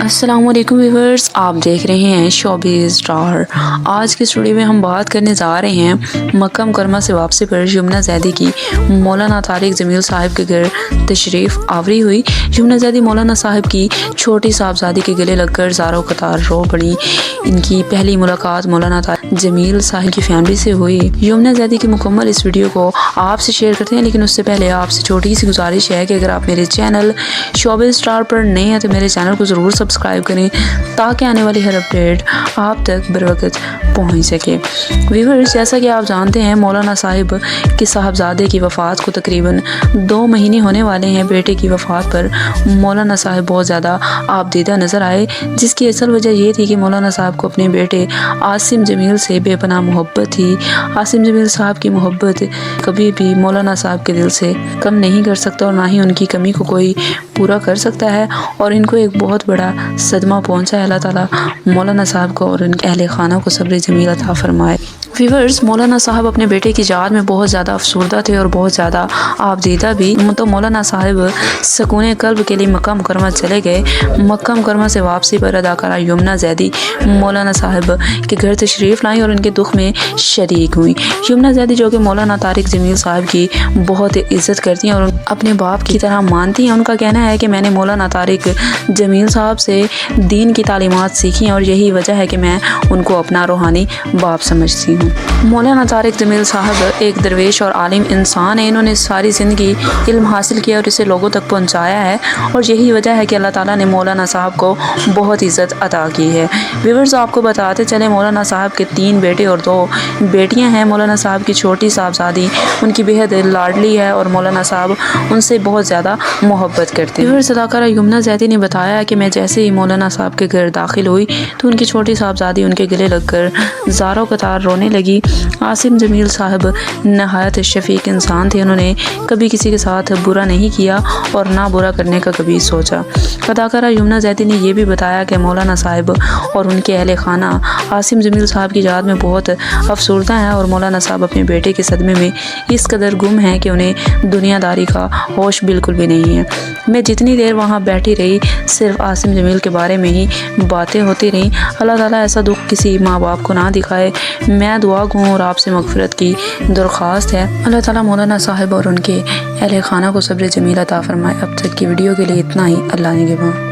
अस्सलाम वालेकुम व्यूअर्स, आप देख रहे हैं शोबिज़ स्टार। आज के स्टूडियो में हम बात करने जा रहे हैं मक्का मुकरमा से वापसी पर यमुना ज़ैदी की मौलाना तारिक जमील साहब के घर तशरीफ़ आवरी हुई। यमुना ज़ैदी मौलाना साहब की छोटी साहबजादी के गले लगकर ज़ारो कतार रो पड़ी। इनकी पहली मुलाकात मौलाना तारिक जमील साहब की फैमिली से हुई। यमुना ज़ैदी की मुकम्मल इस वीडियो को आपसे शेयर करते हैं, लेकिन उससे पहले आपसे छोटी सी गुजारिश है कि अगर आप मेरे चैनल शोबिज़ स्टार पर नए हैं तो मेरे चैनल को ज़रूर सब्सक्राइब करें ताकि आने वाली हर अपडेट आप तक बरवक़्त पहुंच सके। व्यूअर्स, जैसा कि आप जानते हैं मौलाना साहिब के साहबजादे की वफ़ात को तकरीबन 2 महीने होने वाले हैं। बेटे की वफ़ात पर मौलाना साहिब बहुत ज़्यादा आपदीदा नज़र आए, जिसकी असल वजह ये थी कि मौलाना साहब को अपने बेटे आसिम जमील से बेपनाह मोहब्बत थी। आसिम जमील साहब की मोहब्बत कभी भी मौलाना साहब के दिल से कम नहीं कर सकता और ना ही उनकी कमी को कोई पूरा कर सकता है, और इनको एक बहुत बड़ा सदमा पहुंचा है। अल्लाह ताला मौलाना साहब को और उनके अहले खाना को सब्र जमील अता फरमाए। व्यूअर्स, मौलाना साहब अपने बेटे की याद में बहुत ज़्यादा अफसरदा थे और बहुत ज़्यादा आपदीदा भी। तो मौलाना साहब सुकून कल्ब के लिए मक्का मुकरमा चले गए। मक्का मुकरमा से वापसी पर अदाकारा यमुना ज़ैदी मौलाना साहब के घर तशरीफ़ लाई और उनके दुख में शरीक हुई। यमुना ज़ैदी जो कि मौलाना तारिक जमील साहब की बहुत इज़्ज़त करती हैं और अपने बाप की तरह मानती हैं। उनका कहना है कि मैंने मौलाना तारिक जमील साहब से दीन की तालीमात सीखी हैं और यही वजह है कि मैं उनको अपना रूहानी बाप समझती हूँ। मौलाना तारिक जमील साहब एक दरवेश और आलिम इंसान है। इन्होंने सारी ज़िंदगी इल्म हासिल किया और इसे लोगों तक पहुँचाया है, और यही वजह है कि अल्लाह ताला ने मौलाना साहब को बहुत इज़्ज़त अता की है। व्यूअर्स, आपको बताते चले मौलाना साहब के 3 बेटे और 2 बेटियाँ हैं। मौलाना साहब की छोटी साहबजादी उनकी बेहद लाडली है और मौलाना साहब उनसे बहुत ज़्यादा मोहब्बत करते हैं। व्यूअर्स, अदाकारा यमुना ज़ैदी ने बताया कि मैं जैसे ही मौलाना साहब के घर दाखिल हुई तो उनकी छोटी साहबजादी उनके गले लगकर ज़ारो कतार रोने लगी। आसिम जमील साहब नहायत शफीक इंसान थे। उन्होंने कभी किसी के साथ बुरा नहीं किया और ना बुरा करने का कभी सोचा। अदाकारा यमुना ज़ैदी ने यह भी बताया कि मौलाना साहब और उनके अहले खाना आसिम जमील साहब की याद में बहुत अफसरदा हैं और मौलाना साहब अपने बेटे के सदमे में इस कदर गुम हैं कि उन्हें दुनियादारी का होश बिल्कुल भी नहीं है। मैं जितनी देर वहाँ बैठी रही सिर्फ आसिम जमील के बारे में ही बातें होती रहीं। अल्लाह ताला ऐसा दुख किसी माँ बाप को ना दिखाए। मैं दुआ गो और आपसे मगफिरत की दरख्वास्त है। अल्लाह ताला मौलाना साहब और उनके अहले खाना को सब्र जमील अता फरमाए। अब तक की वीडियो के लिए इतना ही। अल्लाह निगहबान।